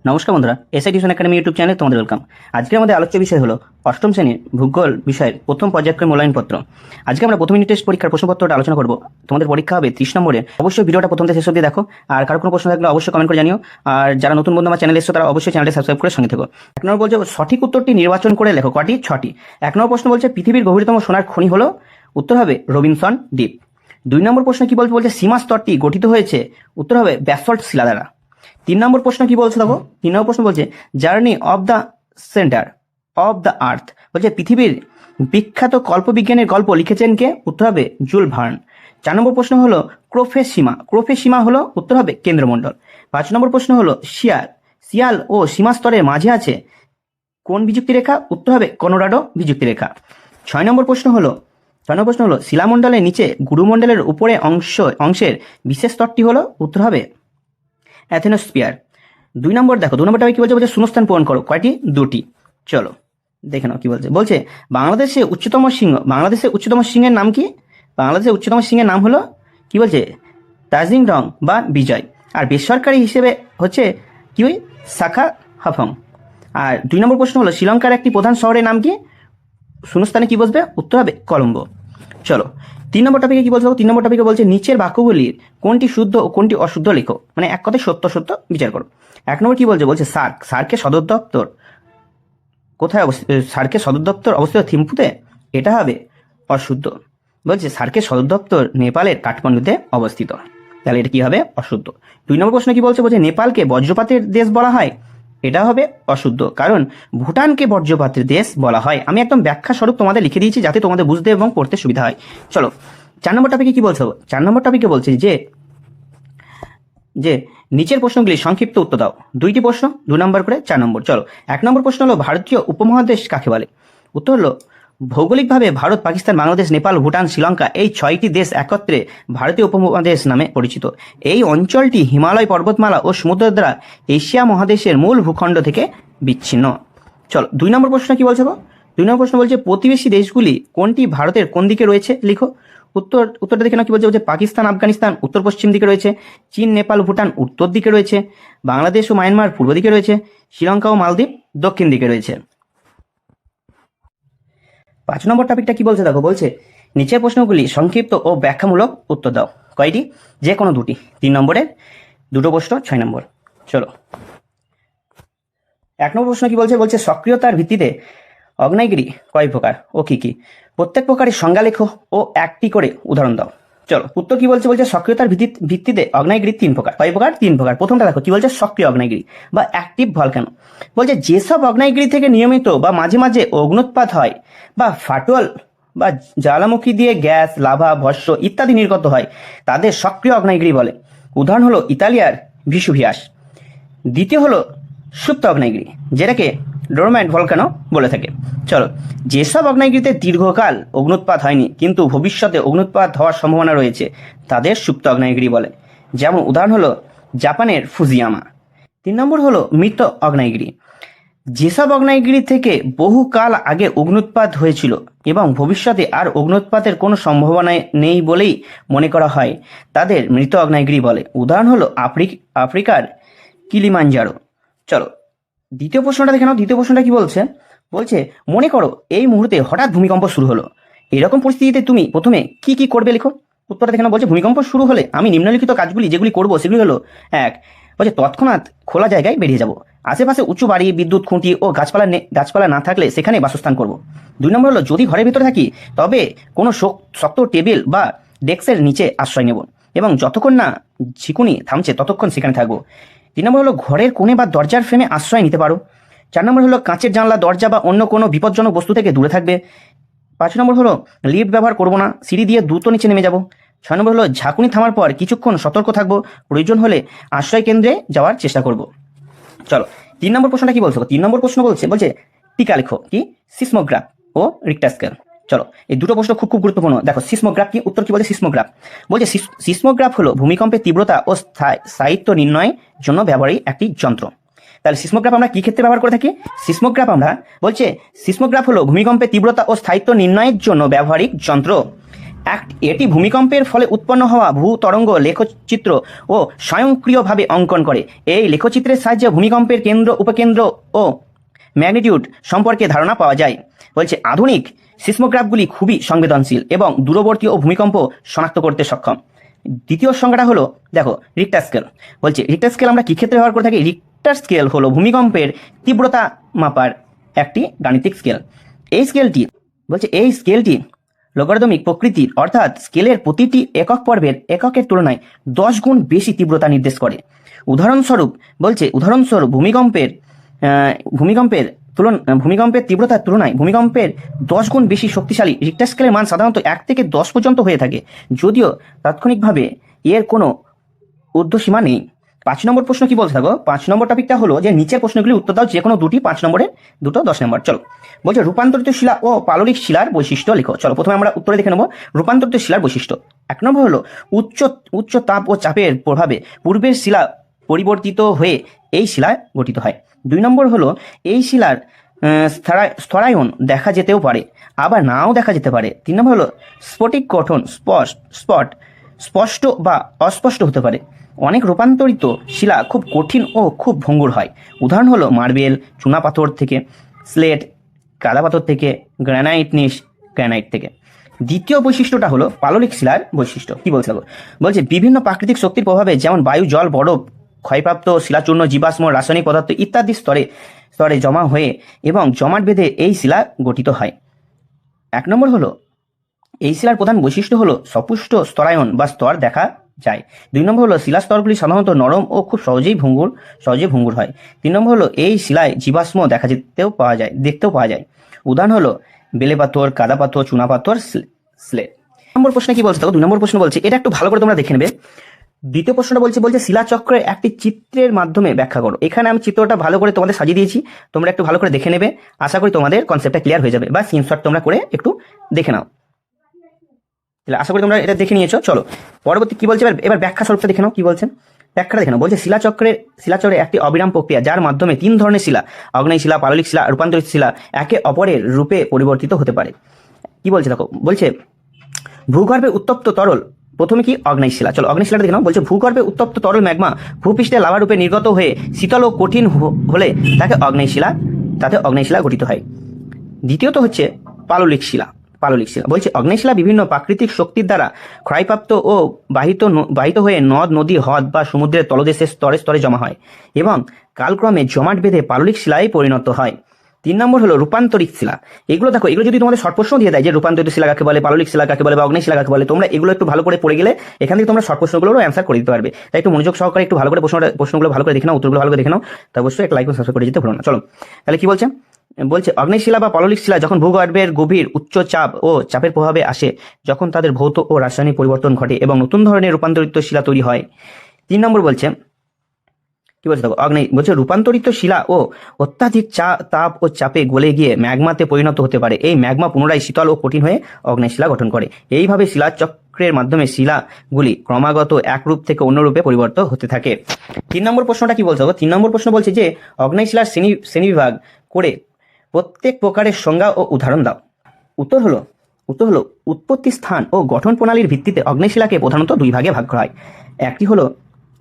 নমস্কার বন্ধুরা, SI tuition academy YouTube চ্যানেলে তোমাদের ওয়েলকাম। আজকে আমাদের আলোচ্য বিষয় হলো অষ্টম শ্রেণীর ভূগোল বিষয়ের প্রথম পর্যায়ক্রমে মূল্যায়নপত্র। আজকে আমরা প্রথম ইউনিট টেস্ট পরীক্ষার প্রশ্নপত্রটা আলোচনা করব। তোমাদের পরীক্ষা হবে 30 নম্বরের। অবশ্যই ভিডিওটা প্রথম থেকে শেষ অবধি দেখো, আর কারো কোনো প্রশ্ন থাকলে অবশ্যই কমেন্ট করে জানিও। আর যারা নতুন বন্ধু আমার চ্যানেলে এসেছো তারা অবশ্যই চ্যানেলটি সাবস্ক্রাইব করে সঙ্গে থেকো। 1 নম্বর বলছে সঠিক উত্তরটি নির্বাচন করে লেখো। কটি? 6টি। 1 নম্বর প্রশ্ন বলছে পৃথিবীর গভীরতম সোনার খনি হলো, উত্তর হবে রবিনসন দ্বীপ। 2 নম্বর প্রশ্ন কি বলছে সীমা স্তরটি গঠিত হয়েছে, উত্তর হবে ব্যাসল্ট শিলা দ্বারা। 3 নম্বর প্রশ্ন কি বলছে দেখো, 3 নম্বর প্রশ্ন বলছে journey of the centre of the earth, বলছে পৃথিবীর বিখ্যাত কল্পবিজ্ঞানের গল্প লিখেছেন কে, উত্তর হবে জুল ভার্ন। 4 নম্বর প্রশ্ন হলো ক্রোফের সীমা, ক্রোফের সীমা হলো, উত্তর হবে কেন্দ্রমণ্ডল। 5 নম্বর প্রশ্ন হলো শিয়াল ও সীমা স্তরের মাঝে আছে কোন বিযুক্তি রেখা, উত্তর হবে কলোরাডো বিযুক্তি রেখা। 6 নম্বর প্রশ্ন হলো শিলামণ্ডলের নিচে গুরুমণ্ডলের উপরে অংশের বিশেষ স্তরটি হলো, উত্তর হবে অ্যাথেনোস্ফিয়ার। 2 নম্বর দেখো, 2 নম্বরটা কি বলছে শূন্যস্থান পূরণ করো। কয়টি? 2টি। চলো দেখে নাও কি বলছে বাংলাদেশের উচ্চতম সিংহের নাম কি? বাংলাদেশের উচ্চতম সিংহের নাম হলো কি বলছে তাজিং রং বা বিজয়। আর বেসরকারি হিসেবে হচ্ছে কি ওই শাখা হাফং। আর 2 নম্বর প্রশ্ন হলো শ্রীলঙ্কার একটি প্রধান শহরের নাম কি? শূন্যস্থানে কি বসবে? উত্তর হবে কলম্বো। চলো 3 নম্বর টপিকে কি বলছে? 3 নম্বর টপিকে বলছে নিচের বাক্যগুলির কোনটি শুদ্ধ ও কোনটি অশুদ্ধ লেখো, মানে এক কথায় সত্য সত্য বিচার করো। 1 নম্বর কি বলছে সার্কের সদর দপ্তর কোথায় অবস্থিত? সার্কের সদর দপ্তর অবস্থিত থিম্পুতে, এটা হবে অশুদ্ধ। বলছে সার্কের সদর দপ্তর নেপালের কাঠমান্ডুতে অবস্থিত, তাহলে এটা কি হবে? অশুদ্ধ। 2 নম্বর প্রশ্ন কি বলছে নেপালকে বজ্রপাতের দেশ বলা হয়, এটা হবে অশুদ্ধ, কারণ ভুটানকে বজ্রপাতের দেশ বলা হয়। আমি একদম ব্যাখ্যা স্বরূপ তোমাদের লিখে দিয়েছি যাতে তোমাদের বুঝতে এবং পড়তে সুবিধা হয়। চলো 4 নম্বর টপিকে কি বলছো? 4 নম্বর টপিকে বলছে যে নিচের প্রশ্নগুলি সংক্ষিপ্ত উত্তর দাও। 2টি প্রশ্ন, 2 নম্বর করে 4 নম্বর। চলো 1 নম্বর প্রশ্ন হলো ভারতীয় উপমহাদেশ কাকে বলে? উত্তর হলো ভৌগোলিকভাবে ভারত, পাকিস্তান, বাংলাদেশ, নেপাল, ভুটান, শ্রীলঙ্কা এই 6টি দেশ একত্রে ভারতীয় উপমহাদেশ নামে পরিচিত। এই অঞ্চলটি হিমালয় পর্বতমালা ও সমুদ্র দ্বারা এশিয়া মহাদেশের মূল ভূখণ্ড থেকে বিচ্ছিন্ন। চলো 2 নম্বর প্রশ্ন কি বলছে? 2 নম্বর প্রশ্ন বলছে প্রতিবেশী দেশগুলি কোনটি ভারতের কোন দিকে রয়েছে লিখো। উত্তরটা দেখে নাও কি বলছে পাকিস্তান আফগানিস্তান উত্তর পশ্চিম দিকে রয়েছে, চীন নেপাল ভুটান উত্তর দিকে রয়েছে, বাংলাদেশ ও মায়ানমার পূর্ব দিকে রয়েছে, শ্রীলঙ্কা ও মালদ্বীপ দক্ষিণ দিকে রয়েছে। 5 নম্বর টপিকটা কি বলছে দেখো, বলছে নিচের প্রশ্নগুলি সংক্ষিপ্ত ও ব্যাখ্যামূলক উত্তর দাও। কয়টি? যে কোনো 2টি। 3 নম্বরের 2টো প্রশ্ন, 6 নম্বর। চলো 1 নম্বর প্রশ্ন কি বলছে সক্রিয়তার ভিত্তিতে আগ্নেয়গিরি কয় প্রকার ও কি কি? প্রত্যেক প্রকারের সংজ্ঞা লেখো ও একটি করে উদাহরণ দাও। চলো উত্তর কি বলছে সক্রিয়তার ভিত্তিতে আগ্নেয়গিরি 3 প্রকার। কয় প্রকার? 3 প্রকার। প্রথমটা দেখো কি বলছে সক্রিয় আগ্নেয়গিরি বা অ্যাক্টিভ ভলক্যানো। বলছে যেসব আগ্নেয়গিরি থেকে নিয়মিত বা মাঝে মাঝে অগ্নুৎপাত হয় বা ফাটল বা জ্বালামুখী দিয়ে গ্যাস, লাভা, ভস্ম ইত্যাদি নির্গত হয় তাদের সক্রিয় আগ্নেয়গিরি বলে। উদাহরণ হলো ইতালিয়ার ভিসুভিয়াস। দ্বিতীয় হলো সুপ্ত আগ্নেয়গিরি, যেটাকে ডোরম্যান্ট ভলকানো বলে থাকে। চলো যেসব আগ্নেয়গিরিতে দীর্ঘকাল অগ্নুৎপাত হয়নি কিন্তু ভবিষ্যতে অগ্নুৎপাত হওয়ার সম্ভাবনা রয়েছে তাদের সুপ্ত আগ্নেয়গিরি বলে। যেমন উদাহরণ হলো জাপানের ফুজিয়ামা। 3 নম্বর হলো মৃত আগ্নেয়গিরি। যেসব আগ্নেয়গিরি থেকে বহুকাল আগে অগ্নুৎপাত হয়েছিল এবং ভবিষ্যতে আর অগ্নুৎপাতের কোনো সম্ভাবনা নেই বলেই মনে করা হয় তাদের মৃত আগ্নেয়গিরি বলে। উদাহরণ হলো আফ্রিকার কিলিমাঞ্জারো। চলো দ্বিতীয় প্রশ্নটা দেখে নাও। দ্বিতীয় প্রশ্নটা কি বলছে মনে করো এই মুহূর্তে হঠাৎ ভূমিকম্প শুরু হলো, এরকম পরিস্থিতিতে তুমি প্রথমে কি কি করবে লেখো। উত্তরটা দেখে নাও। বলছে ভূমিকম্প শুরু হলে আমি নিম্নলিখিত কাজগুলি যেগুলি করবো সেগুলি হলো 1, বলছে তৎক্ষণাৎ খোলা জায়গায় বেরিয়ে যাব। আশেপাশে উঁচু বাড়ি, বিদ্যুৎ খুঁটি ও গাছপালা না থাকলে সেখানে বাসস্থান করব। 2 নম্বর হলো যদি ঘরের ভিতরে থাকি তবে কোনো শক্ত টেবিল বা ডেস্কের নিচে আশ্রয় নেব এবং যতক্ষণ না ঝিকুনি থামছে ততক্ষণ সেখানে থাকবো। 3 নম্বর হলো ঘরের কোণে বা দরজার ফ্রেমে আশ্রয় নিতে পারো। 4 নম্বর হলো কাঁচের জানলা, দরজা বা অন্য কোনো বিপজ্জনক বস্তু থেকে দূরে থাকবে। 5 নম্বর হলো লিফট ব্যবহার করবো না, সিঁড়ি দিয়ে দ্রুত নিচে নেমে যাব। 6 নম্বর হলো ঝাঁকুনি থামার পর কিছুক্ষণ সতর্ক থাকবো, প্রয়োজন হলে আশ্রয় কেন্দ্রে যাওয়ার চেষ্টা করব। চলো 3 নম্বর প্রশ্নটা কি বলছে? 3 নম্বর প্রশ্ন বলছে টিকা লেখো। কি? সিসমোগ্রাফ ও রিক্টার স্কেল। চলো এই 2টো প্রশ্ন খুব গুরুত্বপূর্ণ। দেখো সিসমোগ্রাফ কি? উত্তর কি বলছে সিসমোগ্রাফ। বলছে সিসমোগ্রাফ হলো ভূমিকম্পের তীব্রতা ও স্থায়িত্ব নির্ণয়ের জন্য ব্যবহৃত একটি যন্ত্র। তাহলে সিসমোগ্রাফ আমরা কি ক্ষেত্রে ব্যবহার করে থাকি? সিসমোগ্রাফ হলো ভূমিকম্পের তীব্রতা ও স্থায়িত্ব নির্ণয়ের জন্য ব্যবহারিক যন্ত্র। এটি ভূমিকম্পের ফলে উৎপন্ন হওয়া ভূতরঙ্গ লেখচিত্র ও স্বয়ংক্রিয়ভাবে অঙ্কন করে। এই লেখচিত্রের সাহায্যে ভূমিকম্পের কেন্দ্র, উপকেন্দ্র ও ম্যাগনিটিউড সম্পর্কে ধারণা পাওয়া যায়। বলছে আধুনিক সিসমোগ্রাফগুলি খুবই সংবেদনশীল এবং দূরবর্তী ও ভূমিকম্প শনাক্ত করতে সক্ষম। দ্বিতীয় সংখ্যাটা হলো দেখো রিক্টার স্কেল। বলছে রিক্টার স্কেল আমরা কি ক্ষেত্রে ব্যবহার করে থাকি? রিক্টার স্কেল হলো ভূমিকম্পের তীব্রতা মাপার একটি গাণিতিক স্কেল। এই স্কেলটি লগারিদমিক প্রকৃতির, অর্থাৎ স্কেলের প্রতিটি একক পর্বের এককের তুলনায় 10 গুণ বেশি তীব্রতা নির্দেশ করে। উদাহরণস্বরূপ ভূমিকম্পের তীব্রতার তুলনায় ভূমিকম্পের 10 গুণ বেশি শক্তিশালী রিক্টার স্কেলের মান সাধারণত 1 থেকে 10 পর্যন্ত হয়ে থাকে, যদিও তাৎক্ষণিকভাবে এর কোনো ঊর্ধ্বসীমা নেই। 5 নম্বর প্রশ্ন কি বলছে থাকো? 5 নম্বর টপিকটা হলো যে নিচের প্রশ্নগুলি উত্তর দাও, যে কোনো দুটি 5 নম্বরের, দুটো 10 নম্বর। চলো, বলছে রূপান্তরিত শিলা ও পাললিক শিলার বৈশিষ্ট্য লেখো। চলো, প্রথমে আমরা উত্তরে দেখে নেবো রূপান্তরিত শিলার বৈশিষ্ট্য। 1 নম্বর হলো উচ্চ তাপ ও চাপের প্রভাবে পূর্বের শিলা পরিবর্তিত হয়ে এই শিলা গঠিত হয়। 2 নম্বর হলো এই শিলার স্থরায়ন দেখা যেতেও পারে, আবার নাও দেখা যেতে পারে। 3 নম্বর হলো স্ফটিক গঠন স্পষ্ট বা অস্পষ্ট হতে পারে। অনেক রূপান্তরিত শিলা খুব কঠিন ও খুব ভঙ্গুর হয়। উদাহরণ হলো মার্বেল, চুনাপাথর থেকে, স্লেট, কাদা পাথর থেকে, গ্রানাইট থেকে। দ্বিতীয় বৈশিষ্ট্যটা হলো পাললিক শিলার বৈশিষ্ট্য। কি বলছে? বলছে বিভিন্ন প্রাকৃতিক শক্তির প্রভাবে, যেমন বায়ু, জল, বরফ, ক্ষয়প্রাপ্ত শিলাচূর্ণ, জীবাশ্ম, রাসায়নিক পদার্থ ইত্যাদি স্তরে জমা হয়ে এবং জমাট বেঁধে এই শিলা গঠিত হয়। 1 নম্বর হলো এই শিলার প্রধান বৈশিষ্ট্য হলো সপুষ্ট স্তরায়ন বা স্তর দেখা যায়। 2 নম্বর হলো শিলা স্তরগুলি সাধারণত নরম ও খুব সহজে ভঙ্গুর হয়। 3 নম্বর হলো এই শিলায় জীবাশ্ম দেখতেও পাওয়া যায়। উদাহরণ হলো বেলে পাথর, কাদা পাথর, চুনা পাথর, স্লেট। নম্বর প্রশ্নে কি বলছে? 2 নম্বর প্রশ্ন বলছে, এটা একটু ভালো করে তোমরা দেখে নেবে। দ্বিতীয় প্রশ্নটা বলছে শিলাচক্রের একটি চিত্রের মাধ্যমে ব্যাখ্যা করো। এখানে আমি চিত্রটা ভালো করে তোমাদের সাজিয়ে দিয়েছি, তোমরা একটু ভালো করে দেখে নেবে। আশা করি তোমাদের কনসেপ্টটা ক্লিয়ার হয়ে যাবে, বা স্ক্রিনশট তোমরা করে একটু দেখে নাও। তাহলে আশা করি তোমরা এটা দেখে নিয়েছো। চলো, পরবর্তী কি বলছে এবার ব্যাখ্যা স্বরূপটা দেখে নাও। কি বলছেন ব্যাখ্যাটা দেখে নাও। বলছে শিলাচক্রের একটি অবিরাম প্রক্রিয়া, যার মাধ্যমে 3 ধরনের শিলা, অগ্নেয় শিলা, পাললিক শিলা, রূপান্তরিত শিলা একে অপরের রূপে পরিবর্তিত হতে পারে। কি বলছে দেখো, বলছে ভূগর্ভে উত্তপ্ত তরল, প্রথমে কি অগ্নেয় শিলা। চলো, অগ্নেয় শিলাটা দেখে নাও। বলছে ভূগর্ভে উত্তপ্ত তরল ম্যাগমা ভূপৃষ্ঠে লাভা রূপে নির্গত হয়ে শীতল ও কঠিন হলে তাতে অগ্নেয় শিলা গঠিত হয়। দ্বিতীয়ত হচ্ছে পাললিক শিলা। বলছে অগ্নেয় শিলা বিভিন্ন প্রাকৃতিক শক্তির দ্বারা ক্ষয়প্রাপ্ত ও বাহিত হয়ে নদ, নদী, হ্রদ বা সমুদ্রের তলদেশের স্তরে স্তরে জমা হয় এবং কালক্রমে জমাট বেঁধে পাললিক শিলায় পরিণত হয়। 3 নম্বর হলো রূপান্তরিত শিলা। এগুলো দেখো, এগুলো যদি তোমাদের শর্ট প্রশ্ন দিয়ে দেয় যে রূপান্তরিত শিলা কাকে বলে, পাললিক শিলা কাকে বলে, বা অগ্নেয় শিলা কাকে বলে, তোমরা এগুলো একটু ভালো করে পড়ে গেলে এখান থেকে তোমরা শর্ট প্রশ্নগুলোরও অ্যান্সার করে দিতে পারবে। তাই একটু মনোযোগ সহকারে একটু ভালো করে প্রশ্নগুলো ভালো করে দেখে নাও, উত্তরগুলো ভালো করে দেখে নাও। তা অবশ্যই একটা লাইক ও সাবস্ক্রাইব করে দিতে ভুলো না। চলো, তাহলে কি বলছে? অগ্নেয় শিলা বা পাললিক শিলা যখন ভূগর্ভের গভীর উচ্চ চাপ ও চাপের প্রভাবে আসে, যখন তাদের ভৌত ও রাসায়নিক পরিবর্তন ঘটে এবং নতুন ধরনের রূপান্তরিত শিলা তৈরি হয়। 3 নম্বর বলছে কি বলছে দেখো, রূপান্তরিত শিলা ও অত্যাধিক তাপ ও চাপে গলে গিয়ে ম্যাগমাতে পরিণত হতে পারে। এই ম্যাগমা পুনরায় শীতল ও কঠিন হয়ে অগ্নেয় শিলা গঠন করে। এইভাবে শিলাচক্রের মাধ্যমে শিলাগুলি ক্রমাগত এক রূপ থেকে অন্য রূপে পরিবর্তিত হতে থাকে। 3 নম্বর প্রশ্নটা কি বলছে? 3 নম্বর প্রশ্ন বলছে যে অগ্নেয় শিলার শ্রেণীবিভাগ করে প্রত্যেক প্রকারের সংজ্ঞা ও উদাহরণ দাও। উত্তর হলো উৎপত্তি স্থান ও গঠন প্রণালীর ভিত্তিতে অগ্নেয় শিলাকে প্রধানত 2 ভাগে ভাগ করা হয়। একটি হলো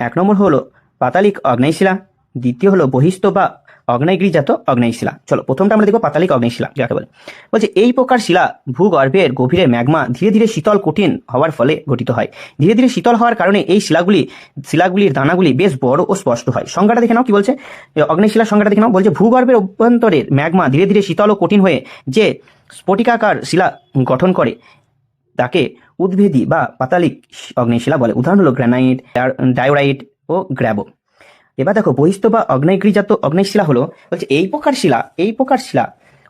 1 নম্বর হলো পাতালিক অগ্নেয় শিলা, দ্বিতীয় হলো বহিস্থ বা অগ্নেয়গিরিজাত অগ্নেয় শিলা। চলো, প্রথমটা আমরা দেখবো পাতালিক অগ্নেয় শিলা যাকে বলে। বলছে এই প্রকার শিলা ভূগর্ভের গভীরে ম্যাগমা ধীরে ধীরে শীতল কঠিন হওয়ার ফলে গঠিত হয়। ধীরে ধীরে শীতল হওয়ার কারণে এই শিলাগুলির দানাগুলি বেশ বড় ও স্পষ্ট হয়। সংজ্ঞাটা দেখে নাও। কি বলছে অগ্নেয় শিলার সংজ্ঞাটা দেখে নাও। বলছে ভূগর্ভের অভ্যন্তরের ম্যাগমা ধীরে ধীরে শীতল ও কঠিন হয়ে যে স্ফটিকাকার শিলা গঠন করে তাকে উদ্ভিদী বা পাতালিক অগ্নেয় শিলা বলে। উদাহরণ হলো গ্রানাইট, ডায়োরাইট ও গ্র্যাবো। এবার দেখো বহিস্থ বা অগ্নেয়গিরিজাত অগ্নেয় শিলা হলো, বলছে এই প্রকার শিলা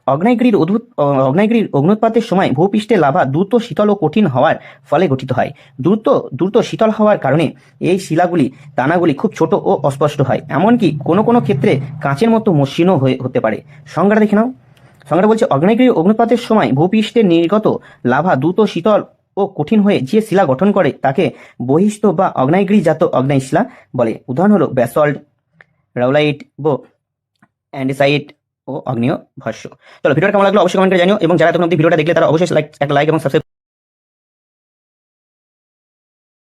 অগ্নেয়গিরির অগ্নুৎপাতের সময় ভূপৃষ্ঠে লাভা দ্রুত শীতল ও কঠিন হওয়ার ফলে গঠিত হয়। দ্রুত শীতল হওয়ার কারণে এই শিলাগুলি দানাগুলি খুব ছোট ও অস্পষ্ট হয়, এমনকি কোনো ক্ষেত্রে কাঁচের মতো মসৃণও হতে পারে। সংজ্ঞাটা দেখে নাও। সংজ্ঞাটা বলছে অগ্নেয়গিরির অগ্নুৎপাতের সময় ভূপৃষ্ঠে নির্গত লাভা দ্রুত শীতল ও কঠিন হয়ে যে শিলা গঠন করে তাকে বহিস্থ বা অগ্নেয়গিরিজাত অগ্নেয় শিলা বলে। উদাহরণ হলো ব্যাসল্ট, রাউলাইট, অ্যান্ডেসাইট ও আগ্নেয় ভস্ম। চলো, ভিডিওটা কেমন লাগলো অবশ্যই কমেন্ট করে জানিও, এবং যারা এখন অবধি ভিডিওটা দেখলে তারা অবশ্যই একটা লাইক এবং সাবস্ক্রাইব